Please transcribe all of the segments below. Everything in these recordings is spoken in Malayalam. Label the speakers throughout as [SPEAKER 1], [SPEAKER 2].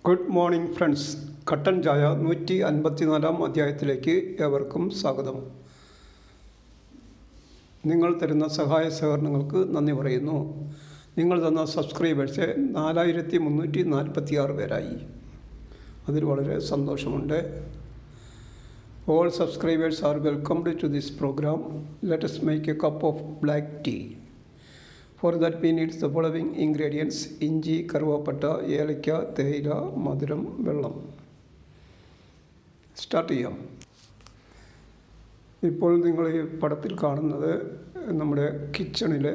[SPEAKER 1] Good morning friends. കട്ടൻ ചായ 154 അധ്യായത്തിലേക്ക് ഏവർക്കും സ്വാഗതം. നിങ്ങൾ തരുന്ന സഹായ സഹകരണങ്ങൾക്ക് നന്ദി പറയുന്നു. നിങ്ങൾ തന്ന സബ്സ്ക്രൈബേഴ്സ് 4346 പേരായി. അതിൽ വളരെ സന്തോഷമുണ്ട്. All subscribers are welcomed to this program. Let us make a cup of black tea. For that we need the following ingredients: ഇഞ്ചി, കറുവാപ്പട്ട, ഏലക്ക, തേയില, മധുരം, വെള്ളം. സ്റ്റാർട്ട് ചെയ്യാം. ഇപ്പോൾ നിങ്ങൾ ഈ പടത്തിൽ കാണുന്നത് നമ്മുടെ കിച്ചണിൽ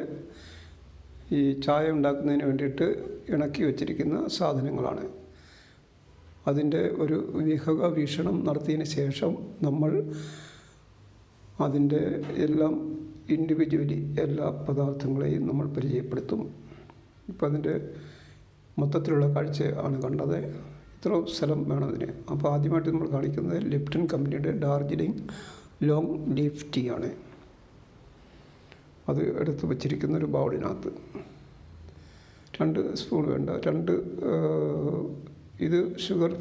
[SPEAKER 1] ഈ ചായ ഉണ്ടാക്കുന്നതിന് വേണ്ടിയിട്ട് ഇണക്കി വച്ചിരിക്കുന്ന സാധനങ്ങളാണ്. അതിൻ്റെ ഒരു വിഹക വീക്ഷണം നടത്തിയതിന് ശേഷം നമ്മൾ അതിൻ്റെ എല്ലാം ഇൻഡിവിജ്വലി എല്ലാ പദാർത്ഥങ്ങളെയും നമ്മൾ പരിചയപ്പെടുത്തും. ഇപ്പം അതിൻ്റെ മൊത്തത്തിലുള്ള കാഴ്ച ആണ് കണ്ടത്. ഇത്ര സ്ഥലം വേണം അതിന്. അപ്പോൾ ആദ്യമായിട്ട് നമ്മൾ കാണിക്കുന്നത് ലിപ്ടൺ കമ്പനിയുടെ ഡാർജിലിംഗ് ലോങ് ലീഫ് ടീ ആണ്. അത് എടുത്ത് വച്ചിരിക്കുന്ന ഒരു ബൗളിനകത്ത് 2 സ്പൂൺ വേണ്ട, ഇത് ഷുഗർ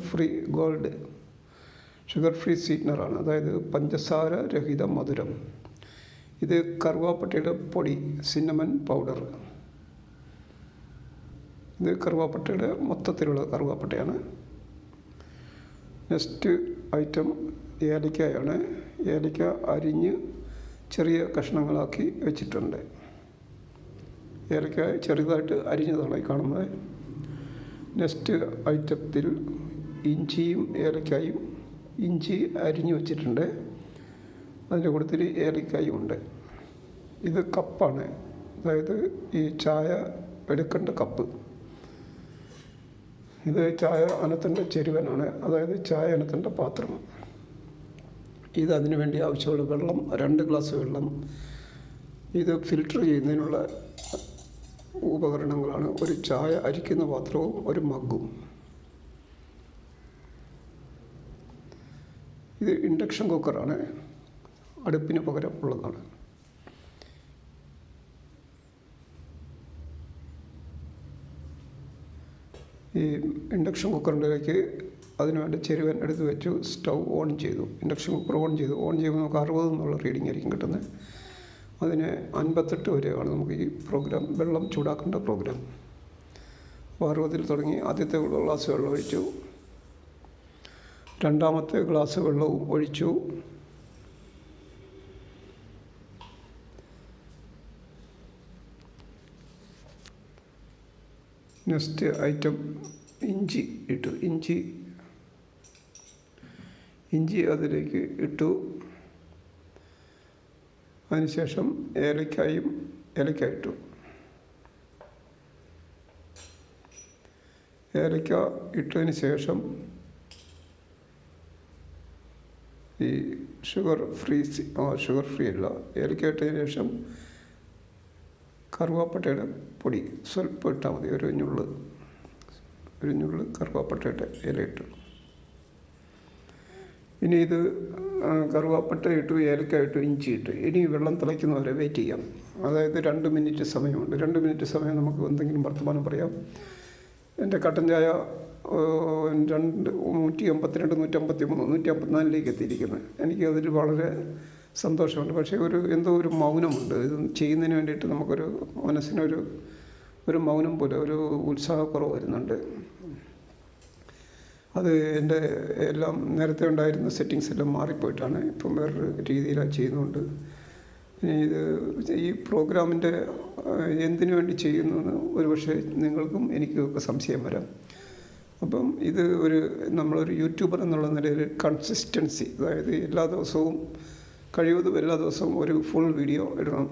[SPEAKER 1] ഫ്രീ സ്വീറ്റ്നറാണ്, അതായത് പഞ്ചസാര രഹിത മധുരം. ഇത് കറുവാപ്പട്ടയുടെ പൊടി, സിന്നമൺ പൗഡർ. ഇത് കറുവാപ്പട്ടയുടെ മൊത്തത്തിലുള്ള കറുവാപ്പട്ടയാണ്. Next item ഏലക്കയാണ്. ഏലക്ക അരിഞ്ഞ് ചെറിയ കഷ്ണങ്ങളാക്കി വെച്ചിട്ടുണ്ട്. ഏലക്ക ചെറുതായിട്ട് അരിഞ്ഞതാണ് ഈ കാണുന്നത്. നെക്സ്റ്റ് ഐറ്റത്തിൽ ഇഞ്ചിയും ഏലക്കായും. ഇഞ്ചി അരിഞ്ഞു വച്ചിട്ടുണ്ട്, അതിൻ്റെ കൂട്ടത്തിൽ ഏലക്കായും ഉണ്ട്. ഇത് കപ്പാണ്, അതായത് ഈ ചായ എടുക്കേണ്ട കപ്പ്. ഇത് ചായ അനത്തേണ്ട ചെരുവനാണ്, അതായത് ചായ അനത്തേണ്ട പാത്രം. ഇത് അതിനു വേണ്ടി ആവശ്യമുള്ള വെള്ളം, 2 ഗ്ലാസ് വെള്ളം. ഇത് ഫിൽട്ടർ ചെയ്യുന്നതിനുള്ള ഉപകരണങ്ങളാണ്. ഒരു ചായ അരിക്കുന്ന പാത്രവും ഒരു മഗ്ഗും. ഇത് ഇൻഡക്ഷൻ കുക്കറാണ്, അടുപ്പിന് പകരം ഉള്ളതാണ്. ഈ ഇൻഡക്ഷൻ കുക്കറിൻ്റെലേക്ക് അതിനുവേണ്ട ചെരുവൻ എടുത്ത് വെച്ചു, സ്റ്റൗ ഓൺ ചെയ്തു. ഇൻഡക്ഷൻ കുക്കർ ഓൺ ചെയ്യുമ്പോൾ നമുക്ക് 60 എന്നുള്ള റീഡിംഗ് ആയിരിക്കും കിട്ടുന്നത്. അതിന് 58 വരെയാണ് നമുക്ക് ഈ പ്രോഗ്രാം, വെള്ളം ചൂടാക്കേണ്ട പ്രോഗ്രാം. അപ്പോൾ 60 തുടങ്ങി. ആദ്യത്തെ ഗ്ലാസ് വെള്ളം ഒഴിച്ചു, രണ്ടാമത്തെ ഗ്ലാസ് വെള്ളവും ഒഴിച്ചു. നെക്സ്റ്റ് ഐറ്റം ഇഞ്ചി ഇട്ടു. ഇഞ്ചി അതിലേക്ക് ഇട്ടു. അതിനുശേഷം ഏലക്ക ഇട്ടു. ഏലക്ക ഇട്ടതിന് ശേഷം ഈ ഷുഗർ ഫ്രീ അല്ല, ഏലക്ക ഇട്ടതിന് ശേഷം കറുവാപ്പട്ടയുടെ പൊടി സ്വല്പം ഇട്ടാൽ മതി. ഒരു ഞുള്ള് കറുവാപ്പട്ടയുടെ ഇല ഇട്ടു. ഇനി ഇത് കറുവാപ്പട്ട ഇട്ടു, ഏലക്ക ഇട്ടു, ഇഞ്ചി ഇട്ടു. ഇനി വെള്ളം തിളയ്ക്കുന്നവരെ വെയിറ്റ് ചെയ്യാം. അതായത് 2 മിനിറ്റ് സമയമുണ്ട്. 2 മിനിറ്റ് സമയം നമുക്ക് എന്തെങ്കിലും വർത്തമാനം പറയാം. എൻ്റെ കട്ടൻ ചായ 182, 153, 154 എത്തിയിരിക്കുന്നത്. എനിക്ക് അതിൽ വളരെ സന്തോഷമുണ്ട്. പക്ഷേ എന്തോ ഒരു മൗനമുണ്ട്. ഇത് ചെയ്യുന്നതിന് വേണ്ടിയിട്ട് നമുക്കൊരു മനസ്സിനൊരു മൗനം പോലെ, ഒരു ഉത്സാഹക്കുറവ് വരുന്നുണ്ട്. അത് എൻ്റെ എല്ലാം നേരത്തെ ഉണ്ടായിരുന്ന സെറ്റിങ്സ് എല്ലാം മാറിപ്പോയിട്ടാണ്. ഇപ്പം വേറൊരു രീതിയിലാണ് ചെയ്യുന്നുണ്ട്. ഈ പ്രോഗ്രാമിൻ്റെ എന്തിനു വേണ്ടി ചെയ്യുന്നു ഒരുപക്ഷെ നിങ്ങൾക്കും എനിക്കുമൊക്കെ സംശയം വരാം. അപ്പം ഇത് നമ്മളൊരു യൂട്യൂബർ എന്നുള്ള നിലയിൽ കൺസിസ്റ്റൻസി, അതായത് കഴിവതും എല്ലാ ദിവസവും ഒരു ഫുൾ വീഡിയോ ഇടണം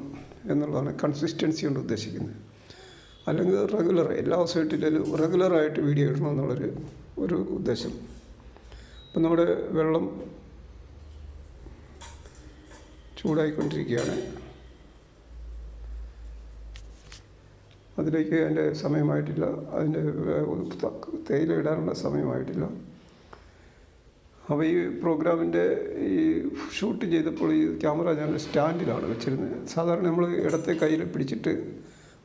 [SPEAKER 1] എന്നുള്ളതാണ് കൺസിസ്റ്റൻസി കൊണ്ട് ഉദ്ദേശിക്കുന്നത്. അല്ലെങ്കിൽ എല്ലാ ദിവസവും ഇട്ടില്ലെങ്കിലും റെഗുലറായിട്ട് വീഡിയോ ഇടണം എന്നുള്ളൊരു ഉദ്ദേശം. അപ്പം നമ്മുടെ വെള്ളം ചൂടായിക്കൊണ്ടിരിക്കുകയാണ്. അതിലേക്ക് അതിൻ്റെ സമയമായിട്ടില്ല, അതിൻ്റെ തേയില ഇടാനുള്ള സമയമായിട്ടില്ല. അപ്പോൾ ഈ പ്രോഗ്രാമിൻ്റെ ഈ ഷൂട്ട് ചെയ്തപ്പോൾ ഈ ക്യാമറ ഞാൻ സ്റ്റാൻഡിലാണ് വെച്ചിരുന്നത്. സാധാരണ നമ്മൾ ഇടത്തെ കയ്യിൽ പിടിച്ചിട്ട്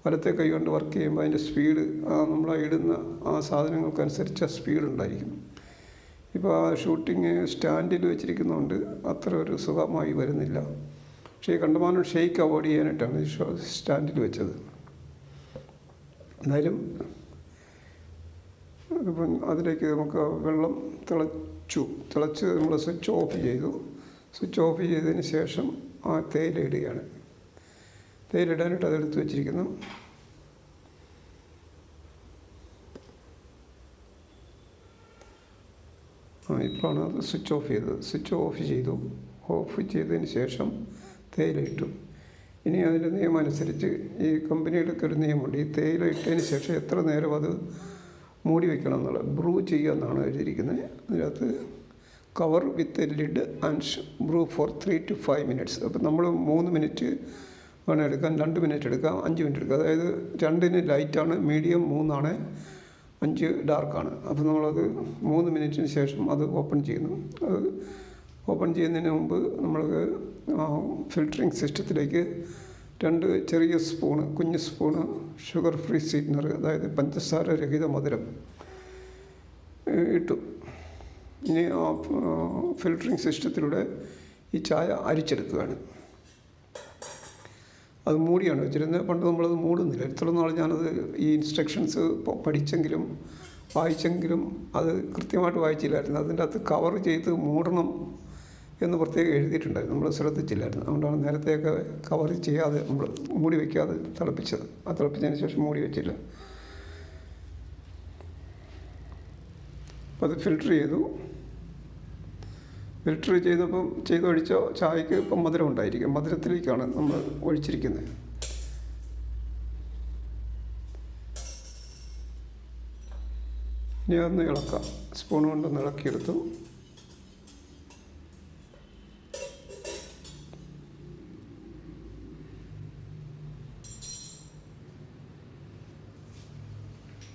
[SPEAKER 1] വലത്തെ കൈ കൊണ്ട് വർക്ക് ചെയ്യുമ്പോൾ അതിൻ്റെ സ്പീഡ് നമ്മൾ ഇടുന്ന ആ സാധനങ്ങൾക്കനുസരിച്ച് സ്പീഡ് ഉണ്ടായിരിക്കും. ഇപ്പോൾ ആ ഷൂട്ടിങ് സ്റ്റാൻഡിൽ വെച്ചിരിക്കുന്നതുകൊണ്ട് അത്ര ഒരു സുഖമായി വരുന്നില്ല. പക്ഷേ കണ്ടമാനം ഷെയ്ക്ക് അവോയ്ഡ് ചെയ്യാനായിട്ടാണ് ഈ സ്റ്റാൻഡിൽ വെച്ചത്. എന്തായാലും ഇപ്പം അതിലേക്ക് നമുക്ക് വെള്ളം തിളച്ച് നമ്മൾ സ്വിച്ച് ഓഫ് ചെയ്തു. സ്വിച്ച് ഓഫ് ചെയ്തതിന് ശേഷം ആ തേയില ഇടുകയാണ്. തേയില ഇടാനായിട്ട് അതെടുത്ത് വെച്ചിരിക്കുന്നു. ഇപ്പോഴാണ് അത് സ്വിച്ച് ഓഫ് ചെയ്തത്. സ്വിച്ച് ഓഫ് ചെയ്തു. ഓഫ് ചെയ്തതിന് ശേഷം തേയില ഇട്ടു. ഇനി അതിൻ്റെ നിയമം അനുസരിച്ച് ഈ കമ്പനിയുടെ ഒക്കെ ഒരു നിയമമുണ്ട്. ഈ തേയില ഇട്ടതിന് ശേഷം എത്ര നേരം അത് മൂടി വയ്ക്കണം എന്നുള്ളത് ബ്രൂ ചെയ്യുക എന്നാണ് എഴുതിയിരിക്കുന്നത്. അതിനകത്ത് cover with lid and brew for 3 to 5 minutes. അപ്പം നമ്മൾ 3 മിനിറ്റ് വേണം എടുക്കാം, 2 മിനിറ്റ് എടുക്കാം, 5 മിനിറ്റ് എടുക്കാം. അതായത് 2 ലൈറ്റാണ്, മീഡിയം 3 5 ഡാർക്കാണ്. അപ്പോൾ നമ്മളത് 3 മിനിറ്റിന് ശേഷം അത് ഓപ്പൺ ചെയ്യുന്നു. അത് ഓപ്പൺ ചെയ്യുന്നതിന് മുമ്പ് നമ്മൾ ഫിൽറ്ററിങ് സിസ്റ്റത്തിലേക്ക് 2 ചെറിയ സ്പൂണ്, കുഞ്ഞ് സ്പൂണ് ഷുഗർ ഫ്രീ സ്വീറ്റ്നർ, അതായത് പഞ്ചസാര രഹിത മധുരം ഇട്ടു. ഇനി ആ ഫിൽറ്ററിങ് സിസ്റ്റത്തിലൂടെ ഈ ചായ അരിച്ചെടുക്കുകയാണ്. അത് മൂടിയാണ് വെച്ചിരുന്നത്. പണ്ട് നമ്മളത് മൂടുന്നില്ല. ഇത്ര നാൾ ഞാനത് ഈ ഇൻസ്ട്രക്ഷൻസ് പഠിച്ചെങ്കിലും വായിച്ചെങ്കിലും അത് കൃത്യമായിട്ട് വായിച്ചില്ലായിരുന്നു. അതിൻ്റെ അകത്ത് കവർ ചെയ്ത് മൂടണം എന്ന് പ്രത്യേകം എഴുതിയിട്ടുണ്ടായിരുന്നു. നമ്മൾ ശ്രദ്ധിച്ചില്ലായിരുന്നു. അതുകൊണ്ടാണ് നേരത്തെയൊക്കെ കവർ ചെയ്യാതെ നമ്മൾ മൂടി വയ്ക്കാതെ തിളപ്പിച്ചത്. ആ തിളപ്പിച്ചതിന് ശേഷം മൂടി വെച്ചില്ല. അപ്പോൾ അത് ഫിൽറ്റർ ചെയ്തു. ഫിൽറ്റർ ചെയ്തൊഴിച്ച ചായക്ക് ഇപ്പം മധുരം ഉണ്ടായിരിക്കും. മധുരത്തിലേക്കാണ് നമ്മൾ ഒഴിച്ചിരിക്കുന്നത്. ഇനി അതൊന്ന് ഇളക്കാം. സ്പൂൺ കൊണ്ടൊന്ന് ഇളക്കിയെടുത്തു.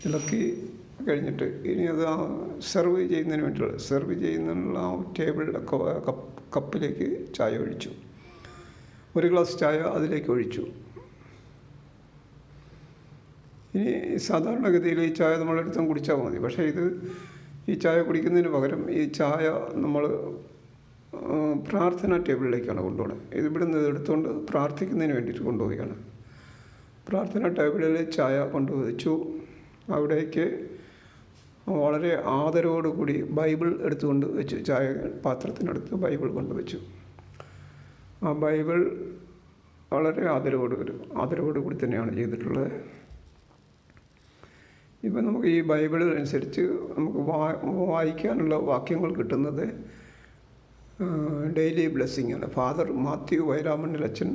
[SPEAKER 1] ഇളക്കി കഴിഞ്ഞിട്ട് ഇനി അത് സെർവ് ചെയ്യുന്നതിന് വേണ്ടിയുള്ള ആ ടേബിളിലെ കപ്പിലേക്ക് ചായ ഒഴിച്ചു. 1 ഗ്ലാസ് ചായ അതിലേക്ക് ഒഴിച്ചു. ഇനി സാധാരണഗതിയിൽ ഈ ചായ നമ്മളെടുത്തും കുടിച്ചാൽ മതി. പക്ഷേ ഈ ചായ കുടിക്കുന്നതിന് പകരം ഈ ചായ നമ്മൾ പ്രാർത്ഥന ടേബിളിലേക്കാണ് കൊണ്ടുപോകുന്നത്. ഇവിടുന്ന് എടുത്തുകൊണ്ട് പ്രാർത്ഥിക്കുന്നതിന് വേണ്ടിയിട്ട് കൊണ്ടുപോവുകയാണ്. പ്രാർത്ഥന ടേബിളിൽ ചായ കൊണ്ടുവച്ചു. അവിടേക്ക് വളരെ ആദരവോടുകൂടി ബൈബിൾ എടുത്തുകൊണ്ട് വെച്ചു. ചായ പാത്രത്തിനടുത്ത് ബൈബിൾ കൊണ്ടുവച്ചു. ആ ബൈബിൾ വളരെ ആദരവോടുകൂടി തന്നെയാണ് ചെയ്തിട്ടുള്ളത്. ഇപ്പം നമുക്ക് ഈ ബൈബിളിനനുസരിച്ച് നമുക്ക് വായിക്കാനുള്ള വാക്യങ്ങൾ കിട്ടുന്നത് ഡെയിലി ബ്ലെസ്സിങ് ആണ്. ഫാദർ മാത്യു വൈരാമണ്ണിൽ അച്ഛൻ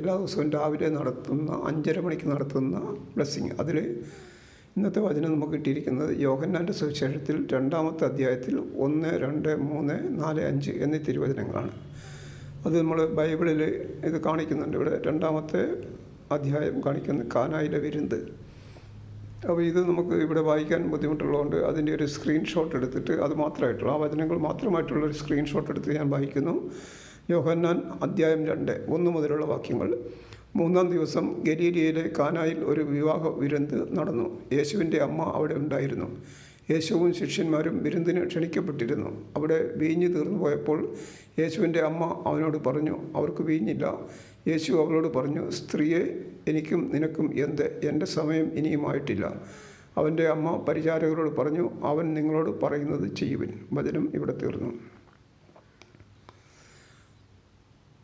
[SPEAKER 1] എല്ലാ ദിവസവും രാവിലെ 5:30 മണിക്ക് നടത്തുന്ന ബ്ലെസ്സിങ്. അതിൽ ഇന്നത്തെ വചനം നമുക്ക് കിട്ടിയിരിക്കുന്നത് യോഹന്നാൻ്റെ സുവിശേഷത്തിൽ 2-ാമത്തെ അധ്യായത്തിൽ 1, 2, 3, 4, 5 എന്നീ തിരുവചനങ്ങളാണ്. അത് നമ്മൾ ബൈബിളിൽ ഇത് കാണിക്കുന്നുണ്ട്. ഇവിടെ 2-ാമത്തെ അധ്യായം കാണിക്കുന്ന കാനായിലെ വിരുന്ന്. അപ്പോൾ ഇത് നമുക്ക് ഇവിടെ വായിക്കാൻ ബുദ്ധിമുട്ടുള്ളതുകൊണ്ട് അതിൻ്റെ ഒരു സ്ക്രീൻഷോട്ട് എടുത്തിട്ട് അത് മാത്രമായിട്ടുള്ള ആ വചനങ്ങൾ മാത്രമായിട്ടുള്ളൊരു സ്ക്രീൻഷോട്ട് എടുത്ത് ഞാൻ വായിക്കുന്നു. യോഹന്നാൻ അധ്യായം 2, 1 മുതലുള്ള വാക്യങ്ങൾ. 3-ാം ദിവസം ഗലീലയിലെ കാനായിൽ ഒരു വിവാഹ വിരുന്ന് നടന്നു. യേശുവിൻ്റെ അമ്മ അവിടെ ഉണ്ടായിരുന്നു. യേശുവും ശിഷ്യന്മാരും വിരുന്നിന് ക്ഷണിക്കപ്പെട്ടിരുന്നു. അവിടെ വീഞ്ഞ് തീർന്നു പോയപ്പോൾ യേശുവിൻ്റെ അമ്മ അവനോട് പറഞ്ഞു, അവർക്ക് വീഞ്ഞില്ല. യേശു അവളോട് പറഞ്ഞു, സ്ത്രീയെ, എനിക്കും നിനക്കും എന്ത്? എൻ്റെ സമയം ഇനിയുമായിട്ടില്ല. അവൻ്റെ അമ്മ പരിചാരകരോട് പറഞ്ഞു, അവൻ നിങ്ങളോട് പറയുന്നത് ചെയ്യുവിൻ. വചനം ഇവിടെ തീർന്നു.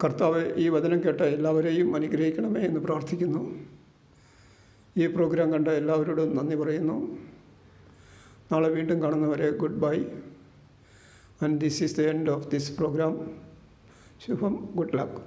[SPEAKER 1] കർത്താവേ, ഈ വചനം കേട്ട എല്ലാവരെയും അനുഗ്രഹിക്കണമേ എന്ന് പ്രാർത്ഥിക്കുന്നു. ഈ പ്രോഗ്രാം കണ്ട എല്ലാവരോടും നന്ദി പറയുന്നു. നാളെ വീണ്ടും കാണുന്നവരെ goodbye. And this is the end of this programme. ശുഭം. Good luck.